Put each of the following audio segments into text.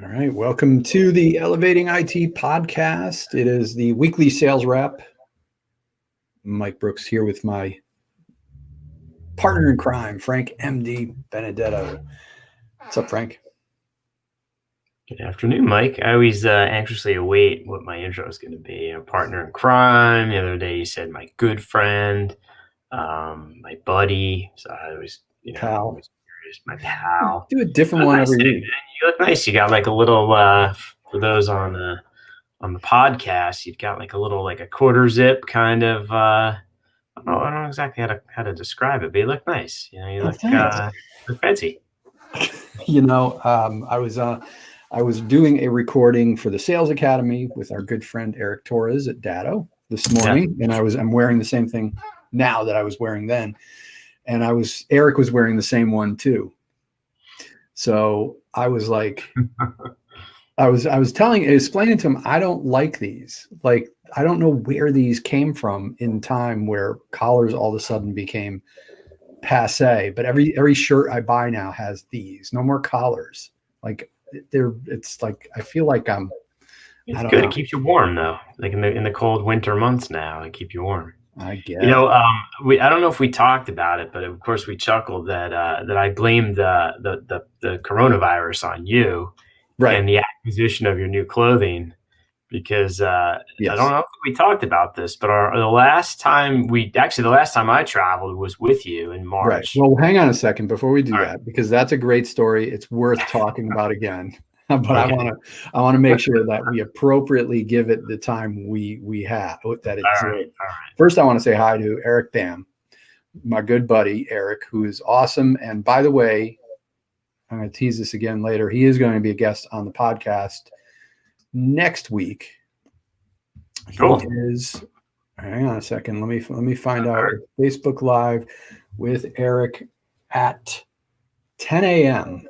All right, welcome to the Elevating IT podcast. It is the weekly sales wrap. Mike Brooks here with my partner in crime, Frank MD Benedetto. What's up, Frank? Good afternoon, Mike. I always anxiously await what my intro is going to be. A partner in crime. The other day you said my good friend, my buddy. So I always, Pal. always curious. My pal. Do a different one every week. You look nice. You got like a little for those on the podcast. You've got like a little like a quarter zip kind of. I don't know exactly how to describe it, but you look nice. You look fancy. I was doing a recording for the Sales Academy with our good friend Eric Torres at Datto this morning, and I'm wearing the same thing now that I was wearing then, and Eric was wearing the same one too. So I was like, I was explaining to him, I don't like these. Like, I don't know where these came from in time where collars all of a sudden became passe, but every shirt I buy now has these. No more collars. Like it's like I feel like I'm. It's good. It keeps you warm though. Like in the cold winter months now, it keep you warm. I guess. I don't know if we talked about it, but of course we chuckled that I blamed the coronavirus on you, right, and the acquisition of your new clothing. Because I don't know if we talked about this, but the last time I traveled was with you in March. Right. Well, hang on a second before we do that, because that's a great story. It's worth talking about again. But okay. I want to make sure that we appropriately give it the time we have. That it's all right. First, I want to say hi to Eric Bam, my good buddy Eric, who is awesome. And by the way, I'm going to tease this again later. He is going to be a guest on the podcast next week. Cool. He is. Hang on a second. Let me find out. Facebook Live with Eric at 10 a.m.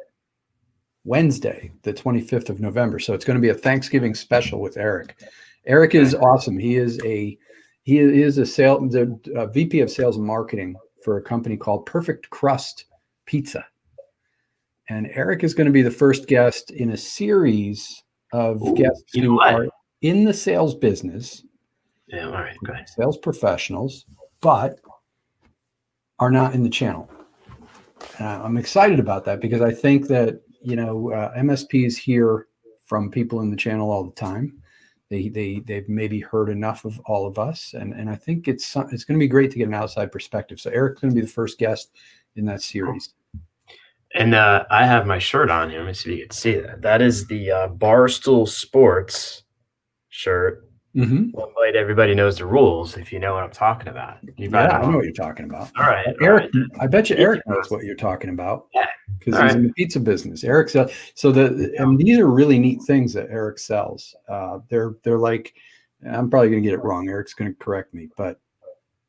Wednesday, the 25th of November. So it's going to be a Thanksgiving special with Eric. Eric is awesome. He is the VP of Sales and Marketing for a company called Perfect Crust Pizza. And Eric is going to be the first guest in a series of guests who are in the sales business. Yeah, all right, go ahead. Sales professionals, but are not in the channel. I'm excited about that because I think that MSPs hear from people in the channel all the time. They've maybe heard enough of all of us, and I think it's going to be great to get an outside perspective. So Eric's going to be the first guest in that series. And I have my shirt on here. Let me see if you can see that. That is the Barstool Sports shirt. Mm-hmm. Well, everybody knows the rules if you know what I'm talking about. I know what you're talking about. All right. Eric, I bet you Eric knows what you're talking about. Yeah. Because he's in the pizza business. Eric sells. And these are really neat things that Eric sells. They're like, I'm probably going to get it wrong. Eric's going to correct me, but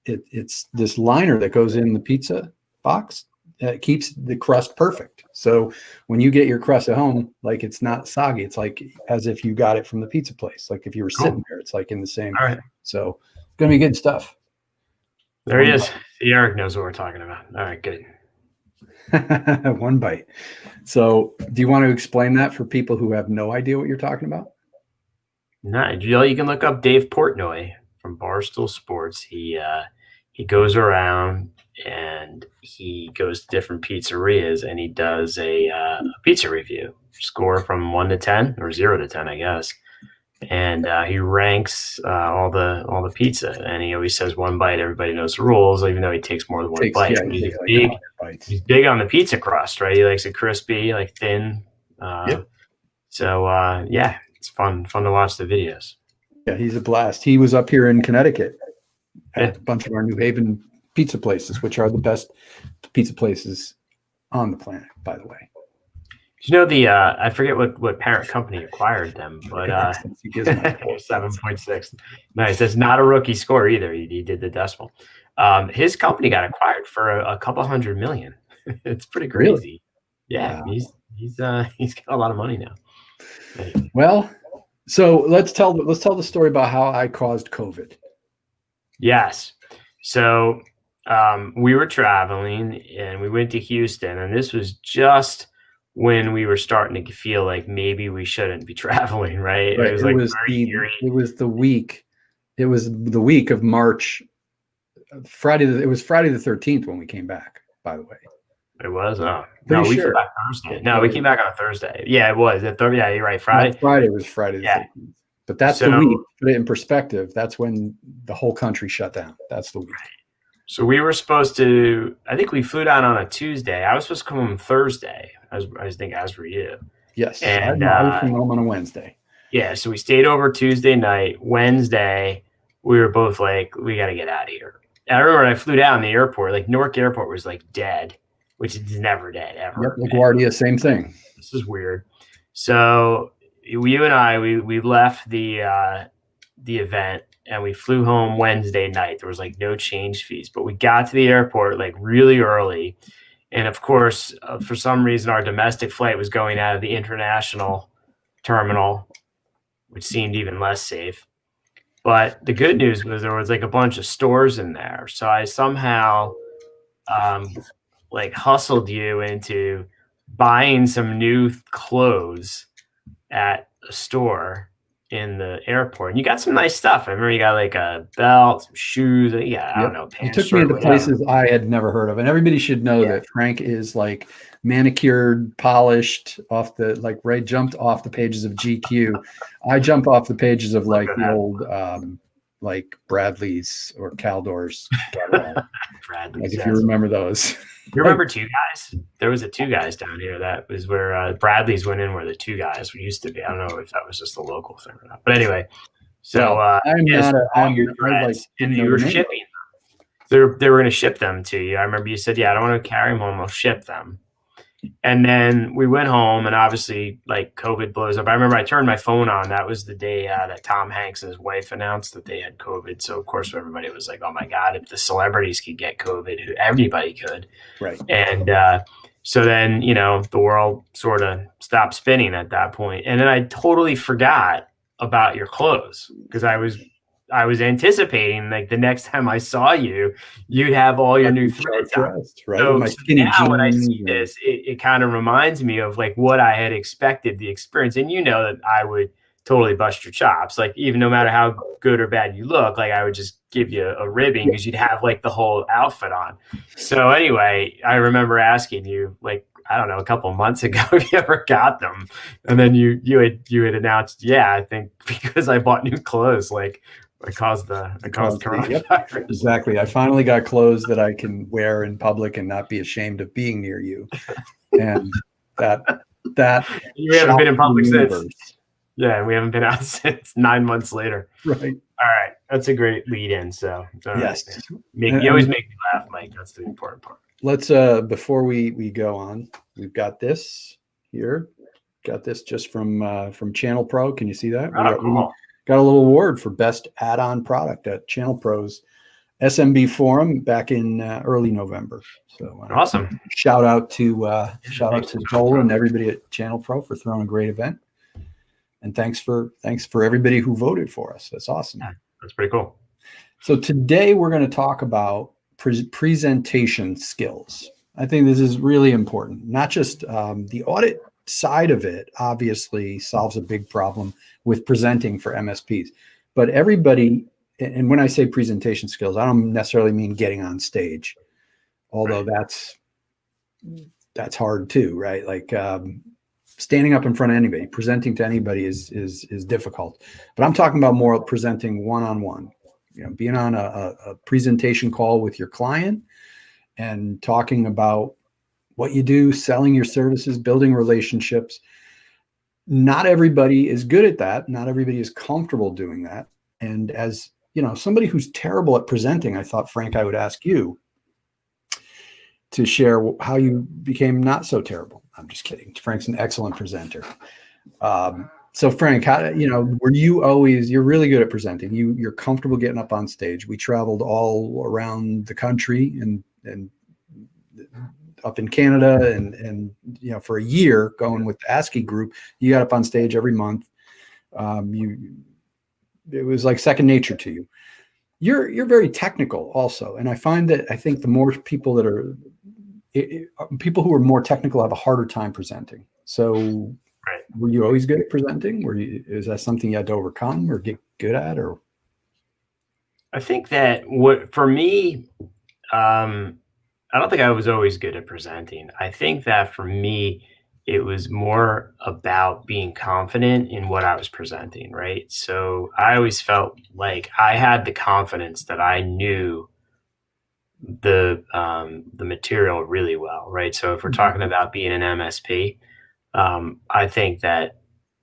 it's this liner that goes in the pizza box. It keeps the crust perfect. So when you get your crust at home, like it's not soggy. It's like as if you got it from the pizza place. Like if you were sitting there, it's like in the same. All right. So it's going to be good stuff. There he is. Eric knows what we're talking about. All right, good. One bite. So do you want to explain that for people who have no idea what you're talking about? No, you can look up Dave Portnoy from Barstool Sports. He goes around and he goes to different pizzerias and he does a pizza review, score from 1 to 10 or 0 to 10, I guess. And he ranks all the pizza, and he always says one bite. Everybody knows the rules, even though he takes more than one bite. He's big on the pizza crust, right? He likes it crispy, like thin. So it's fun to watch the videos. Yeah, he's a blast. He was up here in Connecticut at a bunch of our New Haven pizza places, which are the best pizza places on the planet, by the way. I forget what parent company acquired them, but 7.6. Nice. That's not a rookie score either. He did the decimal. His company got acquired for a couple $100 million. It's pretty crazy. Really? Yeah, wow. He's got a lot of money now. Anyway. Well, so let's tell the story about how I caused COVID. Yes. So we were traveling and we went to Houston, and this was just when we were starting to feel like maybe we shouldn't be traveling, right? It Right. was It like was very eerie. it was the week of March, it was Friday the 13th when we came back, by the way. It was. Oh Pretty no, we flew sure. back Thursday. No, we came back on a Thursday. Yeah, it was. Yeah, you're right. No, Friday. Friday was Friday the Yeah. 13th. But that's the So week. Put it in perspective. That's when the whole country shut down. That's the week. so we were supposed to. I think we flew down on a Tuesday. I was supposed to come home Thursday. I think as were you. Yes. I And know. I was coming home on a Wednesday. yeah, so we stayed over Tuesday night. Wednesday, we were both like, we got to get out of here. And I remember when I flew down the airport, like Newark Airport was like dead, which is never dead ever. Yep. LaGuardia, same thing. This is weird. So you and I, we left the event and we flew home Wednesday night. There was like no change fees, but we got to the airport like really early. And of course, for some reason, our domestic flight was going out of the international terminal, which seemed even less safe. But the good news was there was like a bunch of stores in there. So I somehow like hustled you into buying some new clothes at a store in the airport. And you got some nice stuff. I remember you got like a belt, some shoes. Yeah, I don't know. You Pants, took me shirt, into whatever. places I had never heard of. And everybody should know that Frank is like manicured, polished off the, like Ray jumped off the pages of GQ. I jump off the pages of like the old, like Bradley's or Caldor's. Bradley's, like if you remember those. You remember Two Guys? There was a Two Guys down here. That was where Bradley's went in, where the Two Guys used to be. I don't know if that was just a local thing or not. But anyway, so I'm not a, I'm like, and you were shipping them. They were going to ship them to you. I remember you said, "Yeah, I don't want to carry them home. I'll ship them." And then we went home, and obviously, like COVID blows up. I remember I turned my phone on. That was the day that Tom Hanks and his wife announced that they had COVID. So of course, everybody was like, "Oh my God, if the celebrities could get COVID, everybody could." Right. And so then, the world sort of stopped spinning at that point. And then I totally forgot about your clothes because I was anticipating like the next time I saw you, you'd have all your new threads on. Right? So, my skinny now when I see this, it kind of reminds me of like what I had expected the experience. And that I would totally bust your chops. Like even no matter how good or bad you look, like I would just give you a ribbing because you'd have like the whole outfit on. So anyway, I remember asking you like, I don't know, a couple of months ago if you ever got them. And then you had announced, yeah, I think because I bought new clothes, like I caused coronavirus. Yep, exactly. I finally got clothes that I can wear in public and not be ashamed of being near you. And that you haven't been in public since. Yeah, we haven't been out since 9 months later. Right. All right. That's a great lead in. So yes. Right. You always make me laugh, Mike. That's the important part. Let's before we go on, we've got this here. Got this just from Channel Pro. Can you see that? Cool. Got a little award for best add-on product at Channel Pro's SMB forum back in early November. So awesome. Shout out to Joel and everybody at Channel Pro for throwing a great event. And thanks for everybody who voted for us. That's awesome. Yeah, that's pretty cool. So today we're going to talk about presentation skills. I think this is really important. Not just the audit side of it obviously solves a big problem with presenting for MSPs, but everybody, and when I say presentation skills, I don't necessarily mean getting on stage, although that's hard too, right? Like standing up in front of anybody, presenting to anybody is difficult. But I'm talking about more presenting one-on-one, being on a presentation call with your client and talking about what you do, selling your services, building relationships. Not everybody is good at that. Not everybody is comfortable doing that. And as somebody who's terrible at presenting, I thought, Frank, I would ask you to share how you became not so terrible. I'm just kidding. Frank's an excellent presenter. So Frank, were you always, you're really good at presenting. You're comfortable getting up on stage. We traveled all around the country and up in Canada and for a year going with the ASCII group, you got up on stage every month. It was like second nature to you. You're very technical also. And I find that I think the more people that are people who are more technical have a harder time presenting. So Right. were you always good at presenting? Is that something you had to overcome or get good at, or? I think that what for me, um, I don't think I was always good at presenting. I think that for me, it was more about being confident in what I was presenting, right? So I always felt like I had the confidence that I knew the material really well, right? So if we're talking about being an MSP, I think that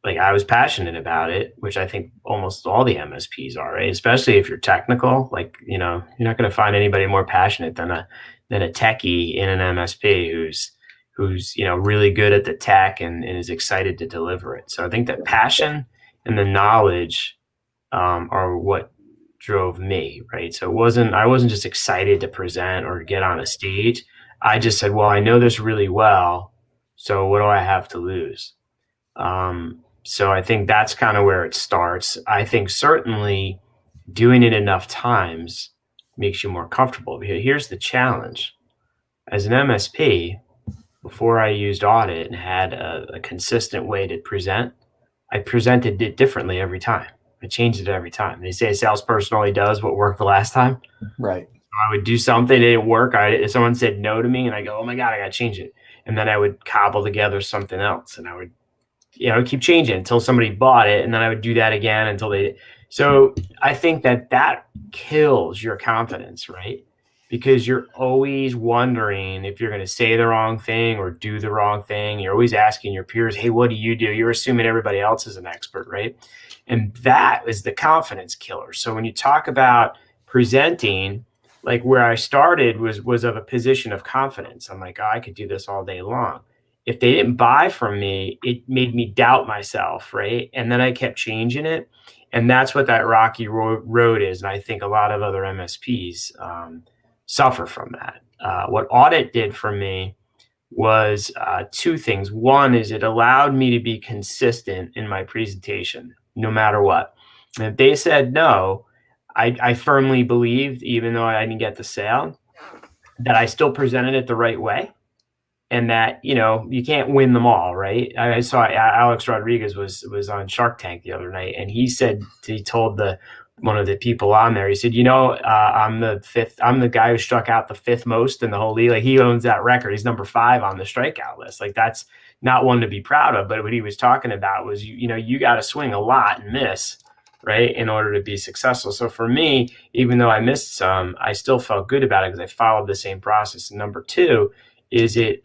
like I was passionate about it, which I think almost all the MSPs are, right? Especially if you're technical, like, you're not going to find anybody more passionate than a techie in an MSP who's really good at the tech and is excited to deliver it. So I think that passion and the knowledge are what drove me, right? So I wasn't just excited to present or get on a stage. I just said, well, I know this really well, so what do I have to lose? So I think that's kind of where it starts. I think certainly doing it enough times makes you more comfortable. Here's the challenge. As an MSP, before I used audit and had a consistent way to present, I presented it differently every time. I changed it every time. They say a salesperson only does what worked the last time. Right. I would do something, it didn't work. Someone said no to me, and I go, "Oh my god, I got to change it." And then I would cobble together something else, and I would keep changing until somebody bought it, and then I would do that again until they. So I think that kills your confidence, right? Because you're always wondering if you're going to say the wrong thing or do the wrong thing. You're always asking your peers, "Hey, what do you do?" You're assuming everybody else is an expert, right? And that is the confidence killer. So when you talk about presenting, like where I started was of a position of confidence. I'm like, oh, I could do this all day long. If they didn't buy from me, it made me doubt myself, right? And then I kept changing it. And that's what that rocky road is. And I think a lot of other MSPs suffer from that. What audit did for me was two things. One is it allowed me to be consistent in my presentation, no matter what. And if they said no, I firmly believed, even though I didn't get the sale, that I still presented it the right way, and that you can't win them all, right? I saw Alex Rodriguez was on Shark Tank the other night, and he told one of the people on there, he said, I'm the guy who struck out the fifth most in the whole league. Like, he owns that record. He's number 5 on the strikeout list. Like, that's not one to be proud of. But what he was talking about was, you got to swing a lot and miss, right, in order to be successful. So for me, even though I missed some, I still felt good about it because I followed the same process. And number 2 is it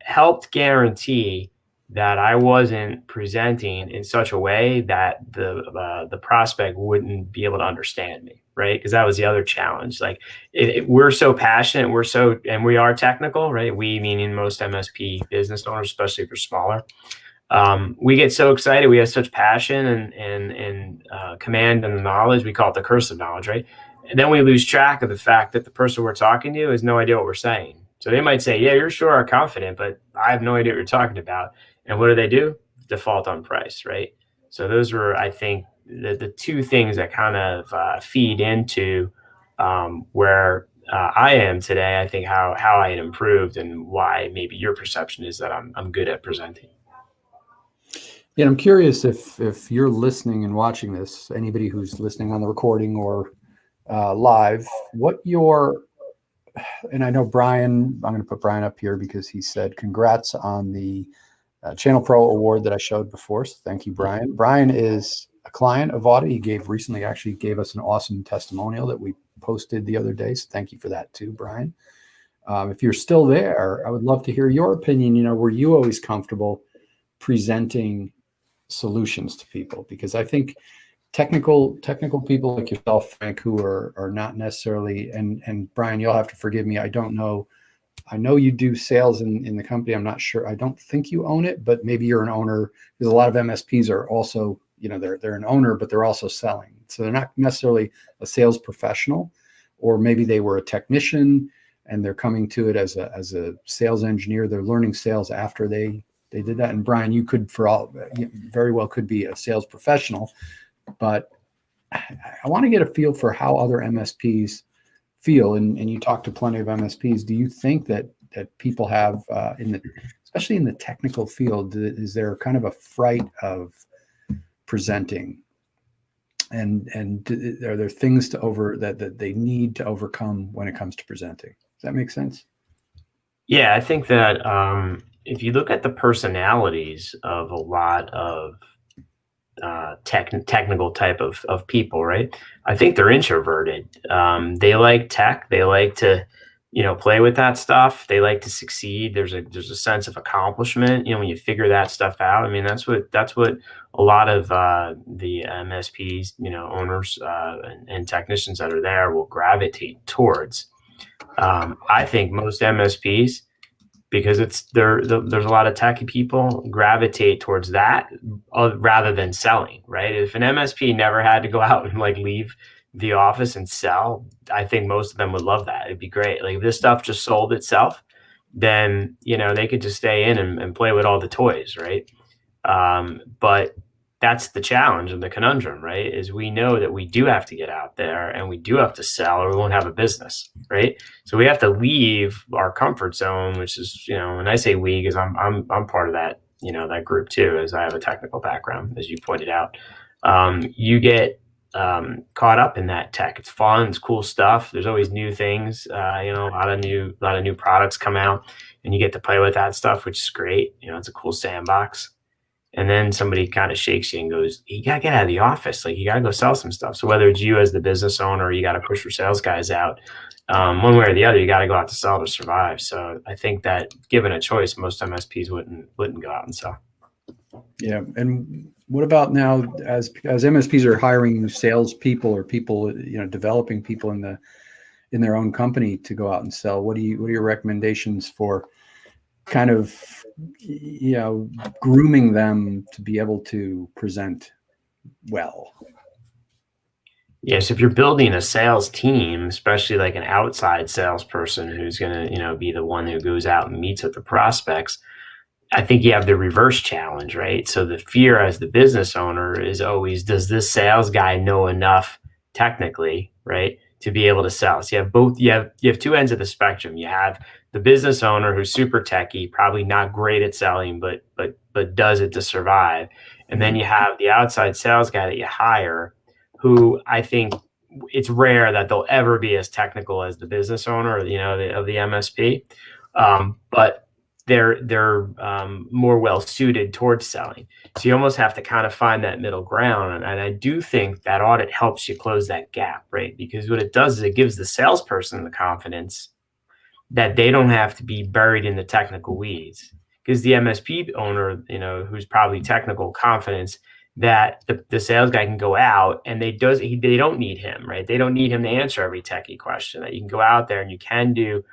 helped guarantee that I wasn't presenting in such a way that the prospect wouldn't be able to understand me, right? Because that was the other challenge. Like, we're so passionate, and we are technical, right? We meaning most MSP business owners, especially if you're smaller. We get so excited. We have such passion and command and knowledge. We call it the curse of knowledge, right? And then we lose track of the fact that the person we're talking to has no idea what we're saying. So they might say, "Yeah, you're sure are confident, but I have no idea what you're talking about." And what do? Default on price, right? So those were, I think, the two things that kind of feed into where I am today. I think how I had improved and why maybe your perception is that I'm good at presenting. Yeah, I'm curious if you're listening and watching this, anybody who's listening on the recording or live, and I know Brian, I'm going to put Brian up here because he said congrats on the Channel Pro award that I showed before. So thank you, Brian. Brian is a client of Audit. He actually gave us an awesome testimonial that we posted the other day. So thank you for that too, Brian. If you're still there, I would love to hear your opinion. Were you always comfortable presenting solutions to people? Because I think technical people like yourself, Frank, who are not necessarily, and Brian, you'll have to forgive me. I don't know. I know you do sales in the company. I'm not sure. I don't think you own it, but maybe you're an owner, because a lot of MSPs are also, they're an owner, but they're also selling. So they're not necessarily a sales professional, or maybe they were a technician and they're coming to it as a sales engineer. They're learning sales after they did that. And Brian, you very well could be a sales professional, but I want to get a feel for how other MSPs feel. And you talk to plenty of MSPs. Do you think that people have especially in the technical field, is there kind of a fright of presenting? And are there things that they need to overcome when it comes to presenting? Does that make sense? Yeah, I think that if you look at the personalities of a lot of technical type of people, right? I think they're introverted. They like tech. They like to, play with that stuff. They like to succeed. There's a sense of accomplishment. When you figure that stuff out. I mean, that's what a lot of the MSPs, owners and technicians that are there will gravitate towards. I think most MSPs, because there's a lot of techie people, gravitate towards that rather than selling, right? If an MSP never had to go out and like leave the office and sell, I think most of them would love that. It'd be great. Like if this stuff just sold itself, then they could just stay in and play with all the toys, right? But that's the challenge and the conundrum, right? Is we know that we do have to get out there and we do have to sell or we won't have a business, right? So we have to leave our comfort zone, which is, and I say we because I'm part of that, that group too, as I have a technical background, as you pointed out. You get caught up in that tech. It's fun, it's cool stuff. There's always new things, a lot of new products come out, and you get to play with that stuff, which is great. It's a cool sandbox. And then somebody kind of shakes you and goes, you got to get out of the office. Like, you got to go sell some stuff. So whether it's you as the business owner, or you got to push your sales guys out, one way or the other, you got to go out to sell to survive. So I think that given a choice, most MSPs wouldn't go out and sell. Yeah. And what about now as MSPs are hiring salespeople or people, developing people in their own company to go out and sell? What are your recommendations for kind of, grooming them to be able to present well? Yes, if you're building a sales team, especially like an outside salesperson who's going to, be the one who goes out and meets with the prospects, I think you have the reverse challenge, right? So the fear as the business owner is always, does this sales guy know enough technically, right, to be able to sell? So you have both. You have two ends of the spectrum. You have the business owner who's super techie, probably not great at selling, but does it to survive. And then you have the outside sales guy that you hire, who I think it's rare that they'll ever be as technical as the business owner, or, of the MSP, but they're more well suited towards selling. So you almost have to kind of find that middle ground. And I do think that audit helps you close that gap, right? Because what it does is it gives the salesperson the confidence that they don't have to be buried in the technical weeds. Because the MSP owner, who's probably technical, confidence that the sales guy can go out and they don't need him, right? They don't need him to answer every techie question. That you can go out there and you can do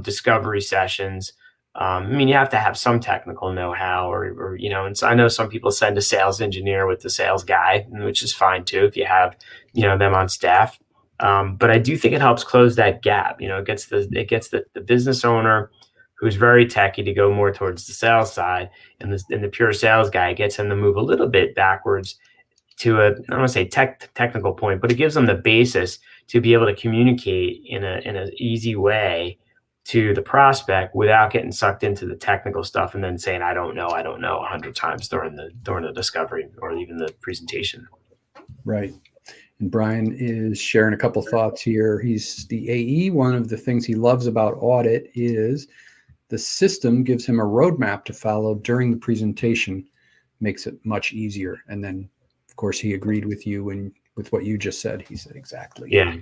discovery sessions. You have to have some technical know-how, or and so I know some people send a sales engineer with the sales guy, which is fine too if you have, them on staff. But I do think it helps close that gap. It gets the business owner who's very techy to go more towards the sales side, and the pure sales guy gets him to move a little bit backwards to I don't want to say technical point, but it gives them the basis to be able to communicate in an easy way to the prospect without getting sucked into the technical stuff and then saying, I don't know 100 times during the discovery or even the presentation. Right. And Brian is sharing a couple thoughts here. He's the AE. One of the things he loves about audit is the system gives him a roadmap to follow during the presentation, makes it much easier. And then, of course, he agreed with you and with what you just said. He said exactly. Yeah.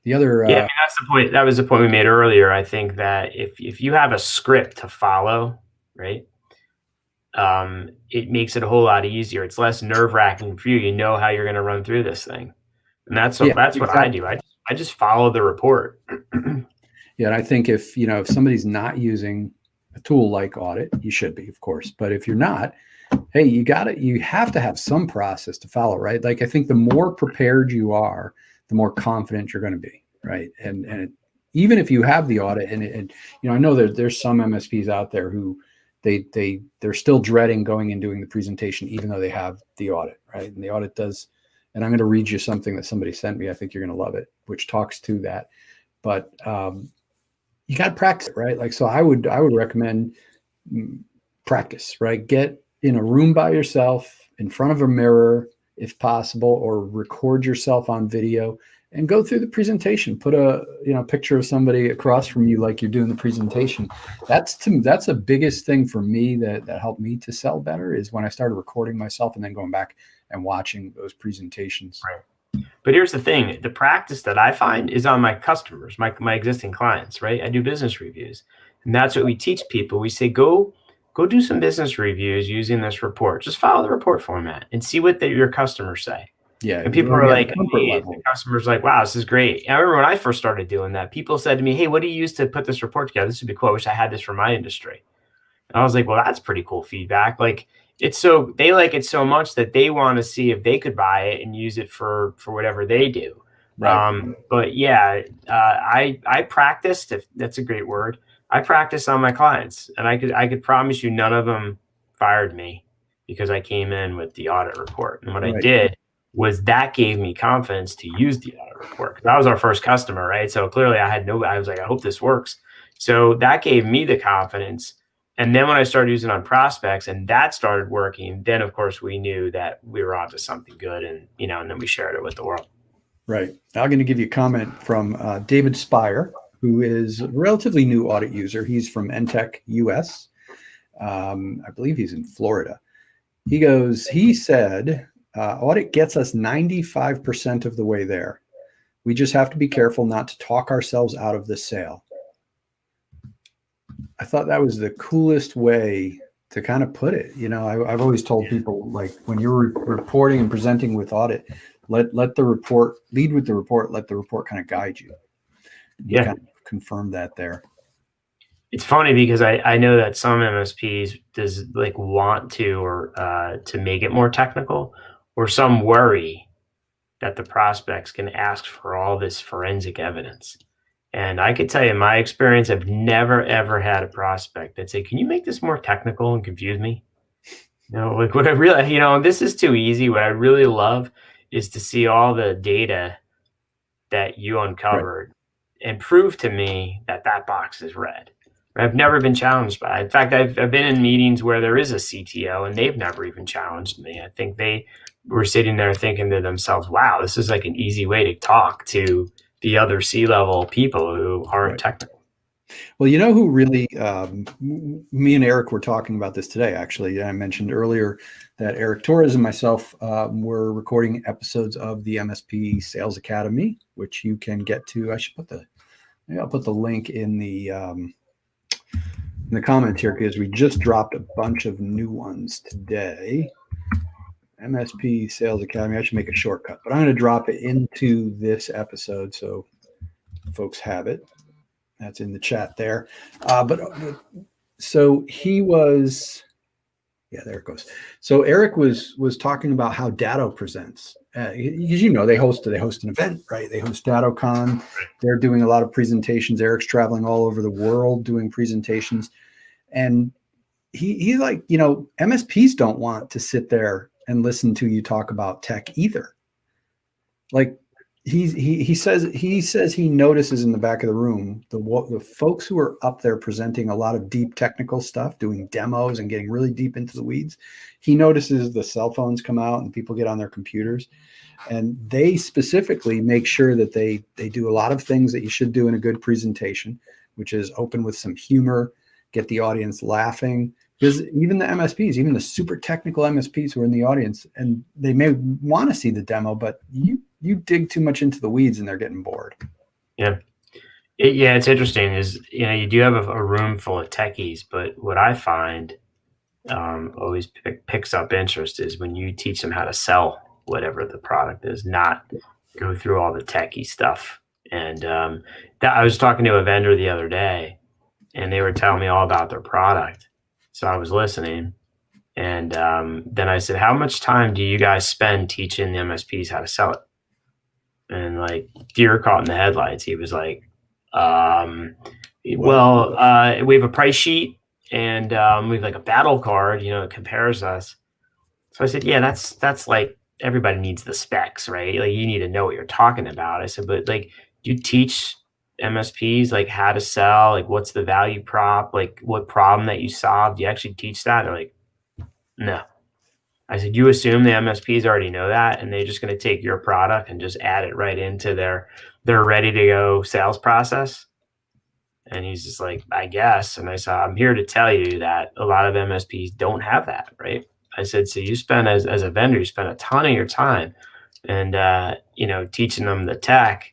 The other, that's the point. That was the point we made earlier. I think that if you have a script to follow, right, it makes it a whole lot easier. It's less nerve-wracking for you. You know how you're going to run through this thing, and that's exactly what I do. I just follow the report. Yeah, and I think if somebody's not using a tool like audit, you should be, of course. But if you're not, hey, you have to have some process to follow, right? Like, I think the more prepared you are, the more confident you're going to be, right? And even if you have the audit, and I know there's some MSPs out there who they're still dreading going and doing the presentation, even though they have the audit, right? And the audit does, and I'm going to read you something that somebody sent me. I think you're going to love it, which talks to that. But you got to practice it, right? Like, so I would recommend practice, right? Get in a room by yourself in front of a mirror, if possible, or record yourself on video and go through the presentation. Put a picture of somebody across from you like you're doing the presentation. That's the biggest thing for me that helped me to sell better, is when I started recording myself and then going back and watching those presentations. Right. But here's the thing: the practice that I find is on my customers, my existing clients. Right? I do business reviews, and that's what we teach people. We say go do some business reviews using this report. Just follow the report format and see what your customers say. Yeah, And people are like, comfort hey, level. the customer's like, wow, this is great. And I remember when I first started doing that, people said to me, hey, what do you use to put this report together? This would be cool. I wish I had this for my industry. And I was like, well, that's pretty cool feedback. Like, they like it so much that they want to see if they could buy it and use it for whatever they do. Right. But yeah, I practiced, if that's a great word. I practiced on my clients, and I could promise you none of them fired me because I came in with the audit report. And what I did was that gave me confidence to use the audit report, because that was our first customer, right? So clearly I was like, I hope this works. So that gave me the confidence. And then when I started using it on prospects and that started working, then of course we knew that we were onto something good, and and then we shared it with the world. Right. Now I'm going to give you a comment from David Spire, who is a relatively new audit user. He's from NTech US. I believe he's in Florida. He said, audit gets us 95% of the way there. We just have to be careful not to talk ourselves out of the sale. I thought that was the coolest way to kind of put it. I've always told people, like, when you're reporting and presenting with audit, let the report lead with the report, let the report kind of guide you. You kind of confirm that there. It's funny because I know that some MSPs want to, or to make it more technical, or some worry that the prospects can ask for all this forensic evidence. And I could tell you, in my experience, I've never, ever had a prospect that say, can you make this more technical and confuse me? Like what I really, this is too easy. What I really love is to see all the data that you uncovered and prove to me that box is red. I've never been challenged by it. In fact, I've been in meetings where there is a CTO and they've never even challenged me. I think they were sitting there thinking to themselves, wow, this is like an easy way to talk to the other C-level people who aren't technical. Well, who really, me and Eric were talking about this today, actually. I mentioned earlier that Eric Torres and myself were recording episodes of the MSP Sales Academy, which you can get to. Maybe I'll put the link in the comments here, because we just dropped a bunch of new ones today. MSP Sales Academy. I should make a shortcut, but I'm going to drop it into this episode so folks have it. That's in the chat there. So he was, there it goes. So Eric was talking about how Datto presents, because they host an event, right? They host DattoCon. They're doing a lot of presentations. Eric's traveling all over the world doing presentations, and he's like, MSPs don't want to sit there and listen to you talk about tech either. Like, he says he notices in the back of the room the folks who are up there presenting a lot of deep technical stuff, doing demos and getting really deep into the weeds. He notices the cell phones come out and people get on their computers, and they specifically make sure that they do a lot of things that you should do in a good presentation, which is open with some humor, get the audience laughing. Because even the MSPs, even the super technical MSPs who are in the audience, and they may want to see the demo, but you dig too much into the weeds and they're getting bored. Yeah. It's interesting is, you do have a room full of techies, but what I find always picks up interest is when you teach them how to sell whatever the product is, not go through all the techie stuff. And I was talking to a vendor the other day, and they were telling me all about their product. So I was listening, and then I said, how much time do you guys spend teaching the MSPs how to sell it? And like deer caught in the headlights, he was like, we have a price sheet, and we have like a battle card, it compares us. So I said, yeah, that's like, everybody needs the specs, right? Like, you need to know what you're talking about. I said, but like, do you teach MSPs, like how to sell, like what's the value prop, like what problem that you solved? Do you actually teach that? They're like, no. I said, you assume the MSPs already know that, and they're just going to take your product and just add it right into their ready to go sales process. And he's just like, I guess. And I said, I'm here to tell you that a lot of MSPs don't have that, right? I said, so you spend as a vendor, you spend a ton of your time and teaching them the tech,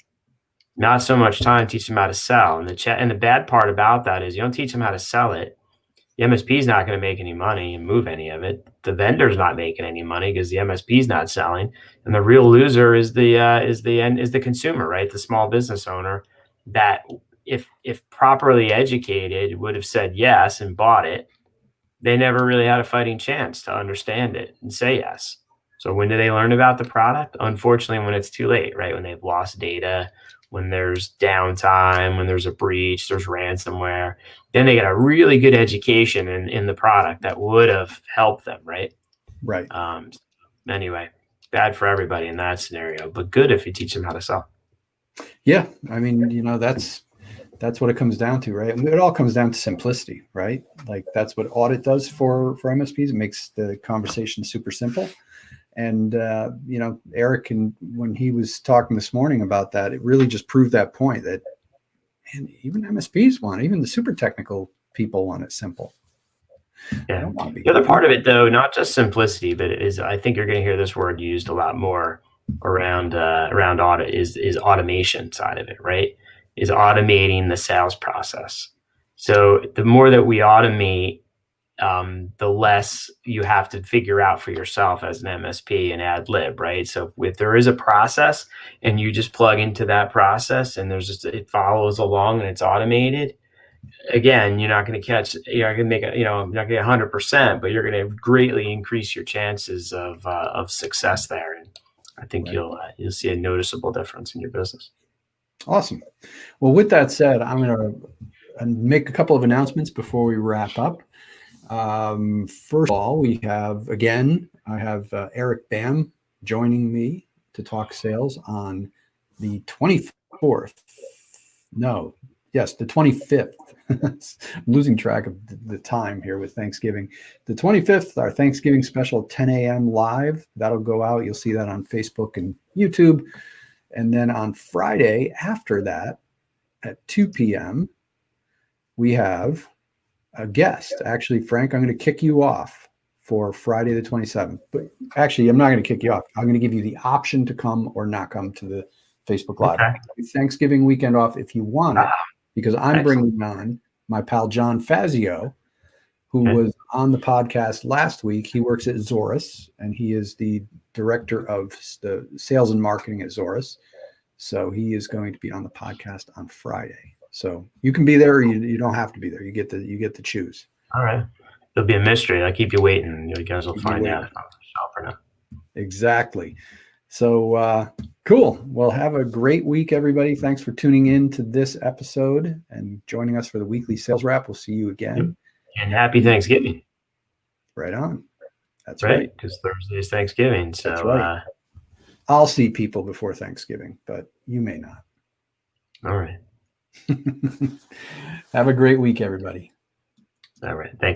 not so much time teaching them how to sell. And the bad part about that is you don't teach them how to sell it. The MSP is not going to make any money and move any of it. The vendor's not making any money because the MSP is not selling, and the real loser is the consumer, right? The small business owner that, if properly educated, would have said yes and bought it. They never really had a fighting chance to understand it and say yes. So when do they learn about the product? Unfortunately, when it's too late, right? When they've lost data, when there's downtime, when there's a breach, there's ransomware, then they get a really good education in the product that would have helped them, right? Right. Anyway, bad for everybody in that scenario, but good if you teach them how to sell. Yeah. I mean, that's what it comes down to, right? It all comes down to simplicity, right? Like that's what audit does for MSPs. It makes the conversation super simple. And, Eric, when he was talking this morning about that, it really just proved that point that, man, even MSPs want, even the super technical people want it simple. Yeah. The other part of it, though, not just simplicity, but I think you're going to hear this word used a lot more around audit is automation side of it, right? Is automating the sales process. So the more that we automate, the less you have to figure out for yourself as an MSP and ad lib, right? So if there is a process and you just plug into that process and it follows along and it's automated, again, you're not going to catch, you're going to make it, not going to get 100%, but you're going to greatly increase your chances of success there. And I think you'll see a noticeable difference in your business. Awesome. Well, with that said, I'm going to make a couple of announcements before we wrap up. First of all, I have Eric Bam joining me to talk sales on the 24th. The 25th. I'm losing track of the time here with Thanksgiving. The 25th, our Thanksgiving special, 10 a.m. live. That'll go out. You'll see that on Facebook and YouTube. And then on Friday after that, at 2 p.m., we have a guest. Actually, Frank, I'm going to kick you off for Friday the 27th. But actually, I'm not going to kick you off. I'm going to give you the option to come or not come to the Facebook Live. Okay. Thanksgiving weekend off if you want it, because I'm bringing on my pal John Fazio, who was on the podcast last week. He works at Zorus, and he is the director of the sales and marketing at Zorus. So he is going to be on the podcast on Friday. So you can be there, or you don't have to be there. You get to choose. All right. It'll be a mystery. I'll keep you waiting. You guys will find out if I'm shop or not. Exactly. So cool. Well, have a great week, everybody. Thanks for tuning in to this episode and joining us for the weekly sales wrap. We'll see you again. And happy Thanksgiving. Right on. That's right. Because Thursday is Thanksgiving. So that's right. I'll see people before Thanksgiving, but you may not. All right. Have a great week, everybody. All right. Thank you.